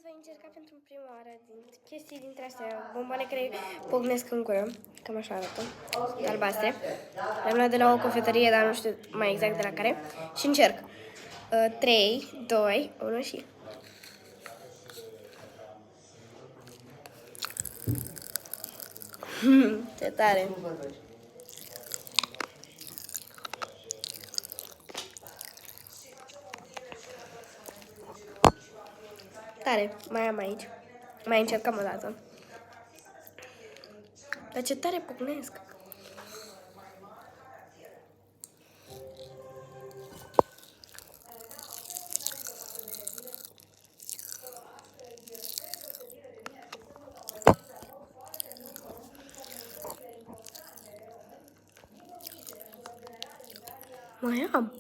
voi încerca pentru prima oară chestii dintre astea, bomboane care pocnesc în gură, cam așa arată, albastre. Le-am luat de la o cofetărie, dar nu știu mai exact de la care. Și încerc. 3, 2, 1 și... Ce tare! Tare, mai am aici. Mai încercăm o dată. Dar ce tare pocnesc! Mai am.